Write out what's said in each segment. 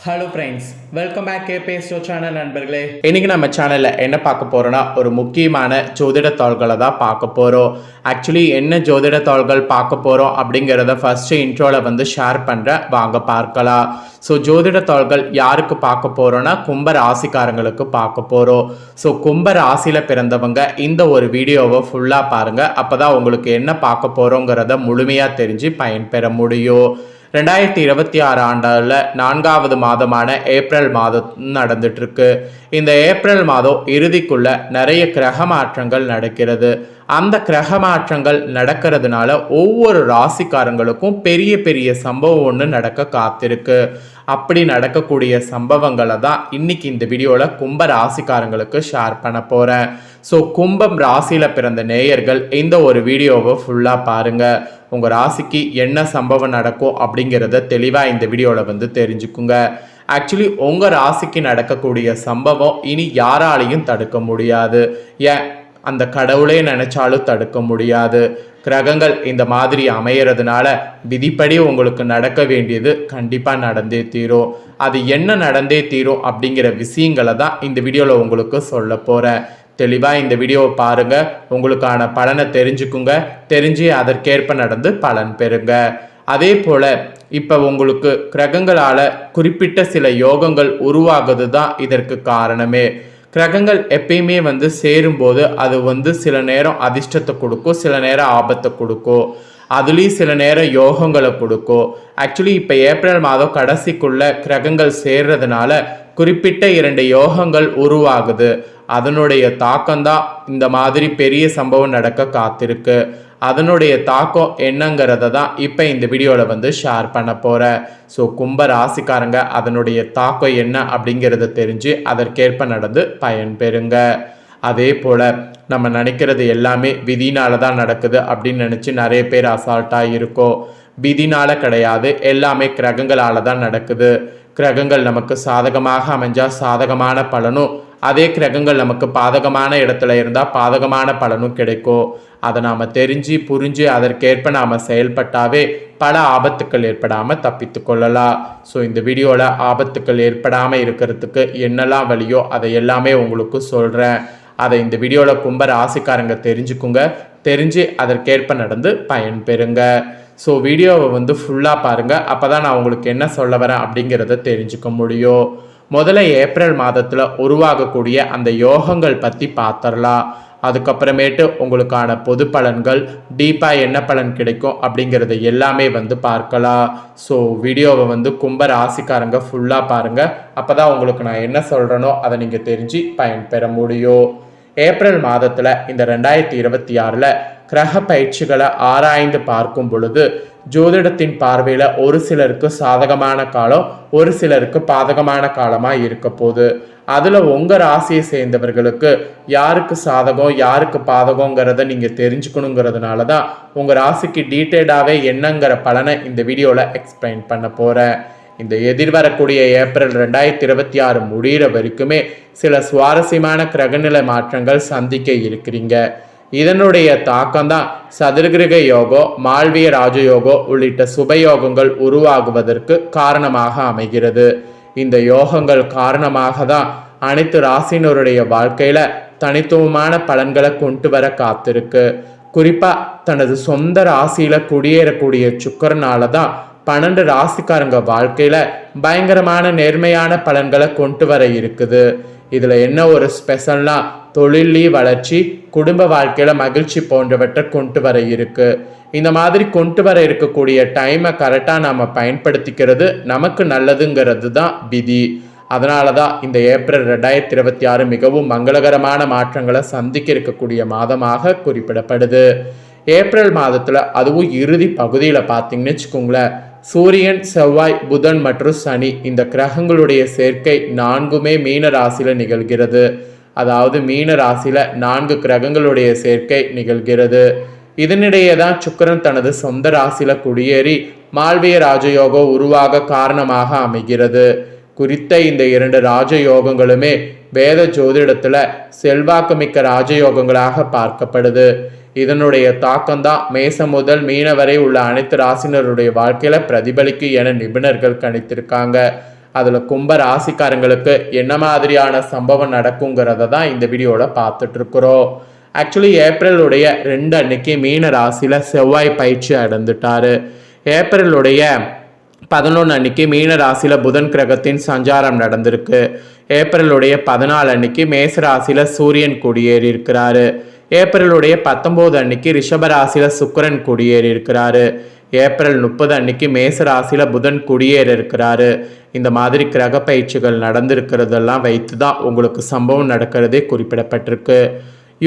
Hello friends, welcome back கேபிஎஸ்டோ channel நண்பர்களே. இன்றைக்கி நம்ம சேனலில் என்ன பார்க்க போகிறோன்னா ஒரு முக்கியமான ஜோதிட தாள்களை தான் பார்க்க போகிறோம். ஆக்சுவலி என்ன ஜோதிட தாள்கள் பார்க்க போகிறோம் அப்படிங்கிறத ஃபஸ்ட்டு இன்ட்ரோவில் ஷேர் பண்ணுறேன், வாங்க பார்க்கலாம். ஸோ ஜோதிட தாள்கள் யாருக்கு பார்க்க போகிறோன்னா கும்ப ராசிக்காரங்களுக்கு பார்க்க போகிறோம். ஸோ கும்ப ராசியில் பிறந்தவங்க இந்த ஒரு வீடியோவை ஃபுல்லாக பாருங்கள், அப்போ தான் உங்களுக்கு என்ன பார்க்க போகிறோங்கிறத முழுமையாக தெரிஞ்சு பயன்பெற முடியும். 2026 ஆண்டில் 4வது மாதமான ஏப்ரல் மாதம் நடந்துட்டுருக்கு. இந்த ஏப்ரல் மாதம் இறுதிக்குள்ள நிறைய கிரக மாற்றங்கள் நடக்கிறது. அந்த கிரக மாற்றங்கள் நடக்கிறதுனால ஒவ்வொரு ராசிக்காரங்களுக்கும் பெரிய பெரிய சம்பவம் ஒன்று நடக்க காத்திருக்கு. அப்படி நடக்கக்கூடிய சம்பவங்களை தான் இன்னைக்கு இந்த வீடியோவில் கும்ப ராசிக்காரங்களுக்கு ஷேர் பண்ண போகிறேன். ஸோ கும்பம் ராசியில் பிறந்த நேயர்கள் இந்த ஒரு வீடியோவை ஃபுல்லாக பாருங்கள். உங்கள் ராசிக்கு என்ன சம்பவம் நடக்கும் அப்படிங்கிறத தெளிவாக இந்த வீடியோவில் தெரிஞ்சுக்குங்க. ஆக்சுவலி உங்கள் ராசிக்கு நடக்கக்கூடிய சம்பவம் இனி யாராலையும் தடுக்க முடியாது. ஏன், அந்த கடவுளே நினைச்சாலும் தடுக்க முடியாது. கிரகங்கள் இந்த மாதிரி அமையறதுனால விதிப்படி உங்களுக்கு நடக்க வேண்டியது கண்டிப்பாக நடந்தே தீரும். அது என்ன நடந்தே தீரும் அப்படிங்கிற விஷயங்களை தான் இந்த வீடியோவில் உங்களுக்கு சொல்ல போகிறேன். தெளிவாக இந்த வீடியோவை பாருங்கள், உங்களுக்கான பலனை தெரிஞ்சுக்குங்க, தெரிஞ்சு அதற்கேற்ப நடந்து பலன் பெறுங்க. அதே போல் இப்போ உங்களுக்கு கிரகங்களால் குறிப்பிட்ட சில யோகங்கள் உருவாகுது தான் இதற்கு காரணமே. கிரகங்கள் எப்பயுமே சேரும்போது அது சில நேரம் அதிர்ஷ்டத்தை கொடுக்கும், சில நேரம் ஆபத்தை கொடுக்கும், அதுலேயும் சில நேரம் யோகங்களை கொடுக்கும். ஆக்சுவலி இப்போ ஏப்ரல் மாதம் கடைசிக்குள்ள கிரகங்கள் சேர்றதுனால குறிப்பிட்ட 2 யோகங்கள் உருவாகுது. அதனுடைய தாக்கம்தான் இந்த மாதிரி பெரிய சம்பவம் நடக்க காத்திருக்கு. அதனுடைய தாக்கம் என்னங்கிறத தான் இப்போ இந்த வீடியோவில் ஷேர் பண்ண போகிறேன். ஸோ கும்ப ராசிக்காரங்க அதனுடைய தாக்கம் என்ன அப்படிங்கிறத தெரிஞ்சு அதற்கேற்ப நடந்து பயன்பெறுங்க. அதே போல் நம்ம நினைக்கிறது எல்லாமே விதினால தான் நடக்குது அப்படின்னு நினச்சி நிறைய பேர் அசால்ட்டாக இருக்கோம். விதினால கிடையாது, எல்லாமே கிரகங்களால் தான் நடக்குது. கிரகங்கள் நமக்கு சாதகமாக அமைஞ்சால் சாதகமான பலனும், அதே கிரகங்கள் நமக்கு பாதகமான இடத்துல இருந்தால் பாதகமான பலனும் கிடைக்கும். அதை நாம் தெரிஞ்சு புரிஞ்சு அதற்கேற்ப நாம் செயல்பட்டாவே பல ஆபத்துக்கள் ஏற்படாமல் தப்பித்து கொள்ளலாம். ஸோ இந்த வீடியோவில் ஆபத்துக்கள் ஏற்படாமல் இருக்கிறதுக்கு என்னெல்லாம் வழியோ அதை எல்லாமே உங்களுக்கு சொல்கிறேன். அதை இந்த வீடியோவில் கும்ப ராசிக்காரங்க தெரிஞ்சுக்குங்க, தெரிஞ்சு அதற்கேற்ப நடந்து பயன்பெறுங்க. ஸோ வீடியோவை ஃபுல்லாக பாருங்கள், அப்போ தான் நான் உங்களுக்கு என்ன சொல்ல வரேன் அப்படிங்கிறத தெரிஞ்சுக்க முடியும். முதல்ல ஏப்ரல் மாதத்தில் உருவாகக்கூடிய அந்த யோகங்கள் பற்றி பார்த்துடலாம். அதுக்கப்புறமேட்டு உங்களுக்கான பொது பலன்கள் டீப்பாக என்ன பலன் கிடைக்கும் அப்படிங்கிறத எல்லாமே பார்க்கலாம். ஸோ வீடியோவை கும்ப ராசிக்காரங்க ஃபுல்லாக பாருங்கள், அப்போ தான் உங்களுக்கு நான் என்ன சொல்கிறேனோ அதை நீங்கள் தெரிஞ்சு பயன்பெற முடியும். ஏப்ரல் மாதத்தில் இந்த 2026 கிரக பயிற்சிகளை ஆராய்ந்து பார்க்கும் பொழுது ஜோதிடத்தின் பார்வையில் ஒரு சிலருக்கு சாதகமான காலம், ஒரு சிலருக்கு பாதகமான காலமாக இருக்க போகுது. அதில் உங்கள் ராசியை சேர்ந்தவர்களுக்கு யாருக்கு சாதகம் யாருக்கு பாதகங்கிறத நீங்கள் தெரிஞ்சுக்கணுங்கிறதுனால தான் உங்கள் ராசிக்கு டீட்டெயிலாகவே என்னங்கிற பலனை இந்த வீடியோவில் எக்ஸ்பிளைன் பண்ண போகிறேன். இந்த எதிர்வரக்கூடிய ஏப்ரல் 2026 முடிகிற வரைக்குமே சில சுவாரஸ்யமான கிரகநிலை மாற்றங்கள் சந்திக்க இருக்கிறீங்க. இதனுடைய தாக்கம்தான் சதுர்கிரக யோகம், மால்விய ராஜயோகம் உள்ளிட்ட சுபயோகங்கள் உருவாகுவதற்கு காரணமாக அமைகிறது. இந்த யோகங்கள் காரணமாக தான் அனைத்து ராசினருடைய வாழ்க்கையில தனித்துவமான பலன்களை கொண்டு வர காத்திருக்கு. குறிப்பா தனது சொந்த ராசியில குடியேறக்கூடிய சுக்கிரனால தான் 12 ராசிக்காரங்க வாழ்க்கையில பயங்கரமான நேர்மையான பலன்களை கொண்டு வர இருக்குது. இதுல என்ன ஒரு ஸ்பெஷல்னா தொழிலி வளர்ச்சி, குடும்ப வாழ்க்கையில மகிழ்ச்சி போன்றவற்றை கொண்டு வர இருக்கு. இந்த மாதிரி கொண்டு வர இருக்கக்கூடிய டைமை கரெக்டாக நம்ம பயன்படுத்திக்கிறது நமக்கு நல்லதுங்கிறது தான் விதி. அதனால தான் இந்த ஏப்ரல் 2026 மிகவும் மங்களகரமான மாற்றங்களை சந்திக்க இருக்கக்கூடிய மாதமாக குறிப்பிடப்படுது. ஏப்ரல் மாதத்தில் அதுவும் இறுதி பகுதியில் பார்த்தீங்கன்னு வச்சுக்கோங்களேன், சூரியன், செவ்வாய், புதன் மற்றும் சனி இந்த கிரகங்களுடைய சேர்க்கை 4மே மீன ராசியில் நிகழ்கிறது. அதாவது மீன ராசியில் 4 கிரகங்களுடைய சேர்க்கை நிகழ்கிறது. இதனிடையே தான் சுக்கிரன் தனது சொந்த ராசியில குடியேறி மால்விய ராஜயோகம் உருவாக காரணமாக அமைகிறது. குறித்த இந்த 2 ராஜயோகங்களுமே வேத ஜோதிடத்துல செல்வாக்குமிக்க ராஜயோகங்களாக பார்க்கப்படுது. இதனுடைய தாக்கம்தான் மேசம் முதல் மீன வரை உள்ள அனைத்து ராசினருடைய வாழ்க்கையில பிரதிபலிக்கும் என நிபுணர்கள் கணித்திருக்காங்க. அதில் கும்ப ராசிக்காரங்களுக்கு என்ன மாதிரியான சம்பவம் நடக்குங்கிறத தான் இந்த வீடியோவில் பார்த்துட்ருக்குறோம். ஆக்சுவலி ஏப்ரலுடைய 2 அன்னைக்கு மீன ராசியில் செவ்வாய் பயிற்சி அடைந்துட்டார். ஏப்ரலுடைய 11 அன்னைக்கு மீன ராசியில் புதன் கிரகத்தின் சஞ்சாரம் நடந்திருக்கு. ஏப்ரலுடைய 14 அன்னைக்கு மேச ராசியில் சூரியன் குடியேறி இருக்கிறாரு. ஏப்ரலுடைய 19 அன்னைக்கு ரிஷப ராசியில் சுக்கிரன் குடியேறி இருக்கிறாரு. ஏப்ரல் 30 அன்னைக்கு மேச ராசியில் புதன் குடியேற இருக்கிறாரு. இந்த மாதிரி கிரக பயிற்சிகள் நடந்திருக்கிறதெல்லாம் வைத்து தான் உங்களுக்கு சம்பவம் நடக்கிறதே குறிப்பிடப்பட்டிருக்கு.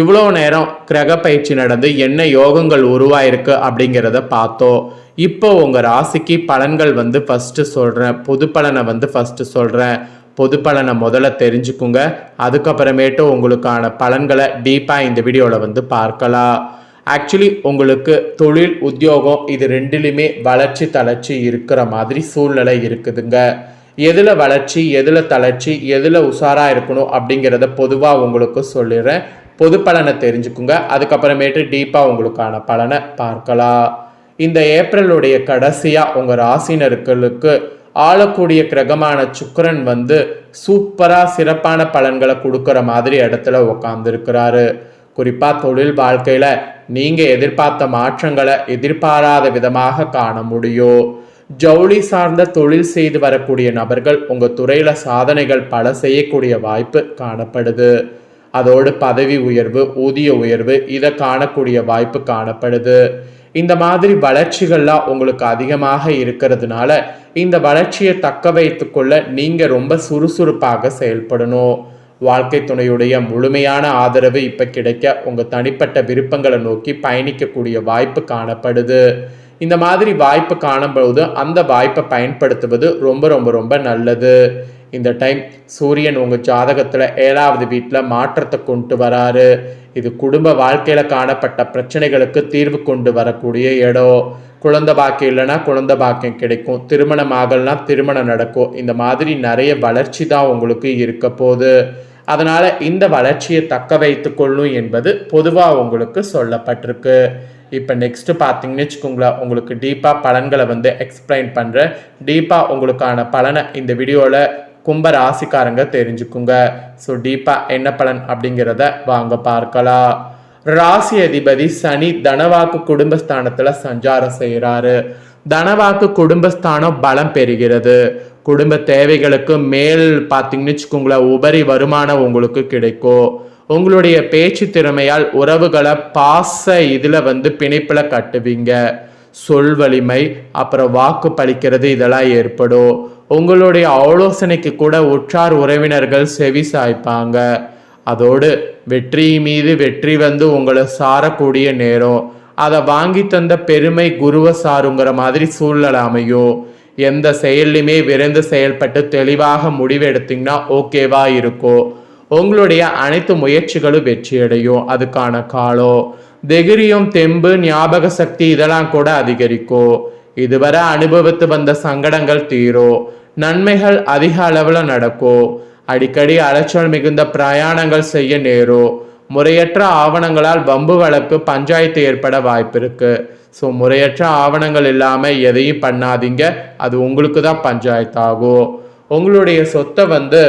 இவ்வளோ நேரம் கிரக பயிற்சி நடந்து என்ன யோகங்கள் உருவாயிருக்கு அப்படிங்கிறத பார்த்தோம். இப்போ உங்கள் ராசிக்கு பலன்கள் ஃபஸ்ட்டு சொல்கிறேன். பொது பலனை ஃபஸ்ட்டு சொல்கிறேன். பொது பலனை முதல்ல தெரிஞ்சுக்குங்க. அதுக்கப்புறமேட்டு உங்களுக்கான பலன்களை டீப்பாக இந்த வீடியோவில் பார்க்கலாம். ஆக்சுவலி உங்களுக்கு தொழில் உத்தியோகம் இது ரெண்டுலையுமே வளர்ச்சி தளர்ச்சி இருக்கிற மாதிரி சூழ்நிலை இருக்குதுங்க. எதில் வளர்ச்சி எதில் தளர்ச்சி எதில் உஷாராக இருக்கணும் அப்படிங்கிறத பொதுவாக உங்களுக்கு சொல்லிடுறேன். பொது பலனை தெரிஞ்சுக்குங்க. அதுக்கப்புறமேட்டு டீப்பாக உங்களுக்கான பலனை பார்க்கலாம். இந்த ஏப்ரலுடைய கடைசியாக உங்கள் ராசினர்களுக்கு ஆளக்கூடிய கிரகமான சுக்கிரன் சூப்பராக சிறப்பான பலன்களை கொடுக்குற மாதிரி இடத்துல உட்காந்துருக்கிறாரு. குறிப்பாக தொழில் வாழ்க்கையில் நீங்கள் எதிர்பார்த்த மாற்றங்களை எதிர்பாராத விதமாக காண முடியும். ஜவுளி சார்ந்த தொழில் செய்து வரக்கூடிய நபர்கள் உங்கள் துறையில் சாதனைகள் பல செய்யக்கூடிய வாய்ப்பு காணப்படுது. அதோடு பதவி உயர்வு ஊதிய உயர்வு இதை காணக்கூடிய வாய்ப்பு காணப்படுது. இந்த மாதிரி வளர்ச்சிகள்லாம் உங்களுக்கு அதிகமாக இருக்கிறதுனால இந்த வளர்ச்சியை தக்க வைத்து கொள்ள நீங்கள் ரொம்ப சுறுசுறுப்பாக செயல்படணும். வாழ்க்கை துணையுடைய முழுமையான ஆதரவு இப்போ கிடைக்க உங்கள் தனிப்பட்ட விருப்பங்களை நோக்கி பயணிக்கக்கூடிய வாய்ப்பு காணப்படுது. இந்த மாதிரி வாய்ப்பு காணும்போது அந்த வாய்ப்பை பயன்படுத்துவது ரொம்ப ரொம்ப ரொம்ப நல்லது. இந்த டைம் சூரியன் உங்கள் ஜாதகத்தில் 7வது வீட்டில் மாற்றத்தை கொண்டு வராரு. இது குடும்ப வாழ்க்கையில் காணப்பட்ட பிரச்சனைகளுக்கு தீர்வு கொண்டு வரக்கூடிய இடம். குழந்தை பாக்கியம் இல்லைன்னா குழந்தை பாக்கியம் கிடைக்கும். திருமணம் ஆகலைன்னா திருமணம் நடக்கும். இந்த மாதிரி நிறைய வளர்ச்சி தான் உங்களுக்கு இருக்க போகுது. அதனால் இந்த வளர்ச்சியை தக்க வைத்து கொள்ளும் என்பது பொதுவாக உங்களுக்கு சொல்லப்பட்டிருக்கு. இப்போ நெக்ஸ்ட்டு பார்த்தீங்கன்னு வச்சுக்கோங்களேன், உங்களுக்கு டீப்பாக பலன்களை எக்ஸ்பிளைன் பண்ணுறேன். டீப்பாக உங்களுக்கான பலனை இந்த வீடியோவில் கும்ப ராசிக்காரங்க தெரிஞ்சுக்குங்க. ஸோ டீப்பாக என்ன பலன் அப்படிங்கிறத வாங்க பார்க்கலாம். ராசி அதிபதி சனி தனவாக்கு குடும்பஸ்தானத்தில் சஞ்சாரம் செய்கிறாரு. தனவாக்கு குடும்பஸ்தானம் பலம் பெறுகிறது. குடும்ப தேவைகளுக்கு மேல் பார்த்தீங்கன்னு வச்சுக்கோங்களேன், உபரி வருமானம் உங்களுக்கு கிடைக்கும். உங்களுடைய பேச்சு திறமையால் உறவுகளை பாச இதில் பிணைப்பில் கட்டுவீங்க. சொல் வலிமை அப்புறம் வாக்கு பளிக்கிறது இதெல்லாம் ஏற்படும். உங்களுடைய ஆலோசனைக்கு கூட உற்றார் உறவினர்கள் செவி சாய்ப்பாங்க. அதோடு வெற்றி மீது வெற்றி உங்களை சாரக்கூடிய நேரம். அதை வாங்கி தந்த பெருமை குருவை சாருங்கிற மாதிரி சூழ்நிலை அமையும். எந்த செயல்லையுமே விரைந்து செயல்பட்டு தெளிவாக முடிவெடுத்தீங்கன்னா ஓகேவா இருக்கும். உங்களுடைய அனைத்து முயற்சிகளும் வெற்றியடையும். அதுக்கான காலம் தைரியம் தெம்பு ஞாபக சக்தி இதெல்லாம் கூட அதிகரிக்கும். இதுவரை அனுபவித்து வந்த சங்கடங்கள் தீரும். நன்மைகள் அதிக அளவில் நடக்கும். அடிக்கடி அலைச்சல் மிகுந்த பிரயாணங்கள் செய்ய நேரும். முறையற்ற ஆவணங்களால் வம்பு வழக்கு பஞ்சாயத்து ஏற்பட வாய்ப்பு இருக்கு. ஸோ முறையற்ற ஆவணங்கள் இல்லாமல் எதையும் பண்ணாதீங்க. அது உங்களுக்கு தான் பஞ்சாயத்து ஆகும். உங்களுடைய சொத்தை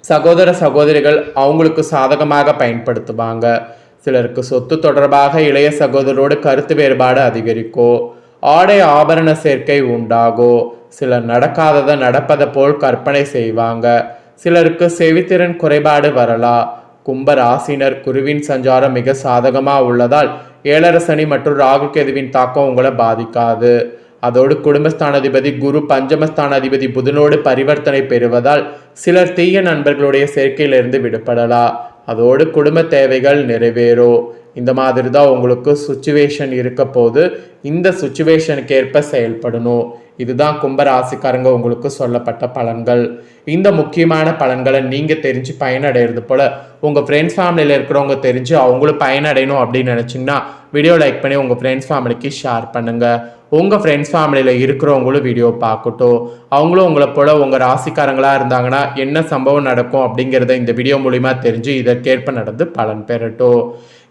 சகோதர சகோதரிகள் அவங்களுக்கு சாதகமாக பயன்படுத்துவாங்க. சிலருக்கு சொத்து தொடர்பாக இளைய சகோதரோடு கருத்து வேறுபாடு அதிகரிக்கும். ஆடை ஆபரண சேர்க்கை உண்டாகும். சிலர் நடக்காததை நடப்பதை போல் கற்பனை செய்வாங்க. சிலருக்கு செவித்திறன் குறைபாடு வரலாம். கும்ப ராசினர் குருவின் சஞ்சாரம் மிக சாதகமாக உள்ளதால் 7 சனி மற்றும் ராகு கேதுவின் தாக்கம் உங்களை பாதிக்காது. அதோடு குடும்பஸ்தானாதிபதி குரு பஞ்சமஸ்தானாதிபதி புதனோடு பரிவர்த்தனை பெறுவதால் சிலர் தீய நண்பர்களுடைய சேர்க்கையிலிருந்து விடுபடலாம். அதோடு குடும்ப தேவைகள் நிறைவேறும். இந்த மாதிரி தான் உங்களுக்கு சுச்சுவேஷன் இருக்க போது இந்த சுச்சுவேஷனுக்கு ஏற்ப செயல்படணும். இதுதான் கும்பராசிக்காரங்க உங்களுக்கு சொல்லப்பட்ட பலன்கள். இந்த முக்கியமான பலன்களை நீங்கள் தெரிஞ்சு பயனடைகிறது போல் உங்கள் ஃப்ரெண்ட்ஸ் ஃபேமிலியில் இருக்கிறவங்க தெரிஞ்சு அவங்களும் பயனடையணும் அப்படின்னு நினச்சிங்கன்னா வீடியோ லைக் பண்ணி உங்கள் ஃப்ரெண்ட்ஸ் ஃபேமிலிக்கு ஷேர் பண்ணுங்கள். உங்கள் ஃப்ரெண்ட்ஸ் ஃபேமிலியில் இருக்கிறவங்களும் வீடியோ பார்க்கட்டும். அவங்களும் உங்களை போல் உங்கள் ராசிக்காரங்களாக இருந்தாங்கன்னா என்ன சம்பவம் நடக்கும் அப்படிங்கிறத இந்த வீடியோ மூலிமா தெரிஞ்சு இதற்கேற்ப நடந்து பலன் பெறட்டும்.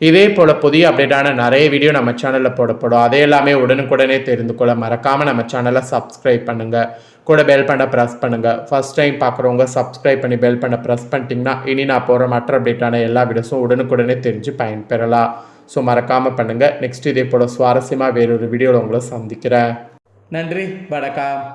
இதே போல் புதிய அப்டேட்டான நிறைய வீடியோ நம்ம சேனலில் போடப்படும். அதை எல்லாமே உடனுக்குடனே தெரிந்து கொள்ள மறக்காமல் நம்ம சேனலை சப்ஸ்கிரைப் பண்ணுங்கள். கூட பெல் பண்ண ப்ரெஸ் பண்ணுங்கள். ஃபர்ஸ்ட் டைம் பார்க்குறவங்க சப்ஸ்கிரைப் பண்ணி பெல் பண்ண ப்ரெஸ் பண்ணிட்டீங்கன்னா இனி நான் போகிற மற்ற அப்டேட்டான எல்லா வீடியோஸும் உடனுக்குடனே தெரிஞ்சு பயன்பெறலாம். ஸோ மறக்காமல் பண்ணுங்கள். நெக்ஸ்ட் இதே போல் சுவாரஸ்யமாக வேறொரு வீடியோவில் உங்களை சந்திக்கிறேன். நன்றி, வணக்கம்.